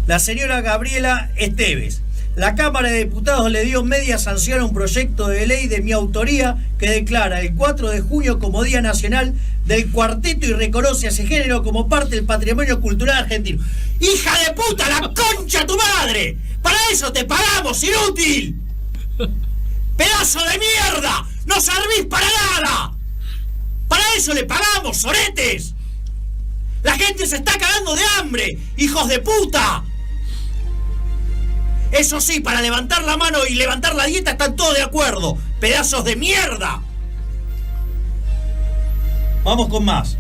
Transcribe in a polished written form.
la señora Gabriela Esteves. La Cámara de Diputados le dio media sanción a un proyecto de ley de mi autoría que declara el 4 de junio como Día Nacional del Cuarteto y reconoce a ese género como parte del patrimonio cultural argentino. ¡Hija de puta, la concha tu madre! ¡Para eso te pagamos, inútil! ¡Pedazo de mierda! ¡No servís para nada! ¡Para eso le pagamos, soretes! ¡La gente se está cagando de hambre! ¡Hijos de puta! Eso sí, para levantar la mano y levantar la dieta están todos de acuerdo. ¡Pedazos de mierda! Vamos con más.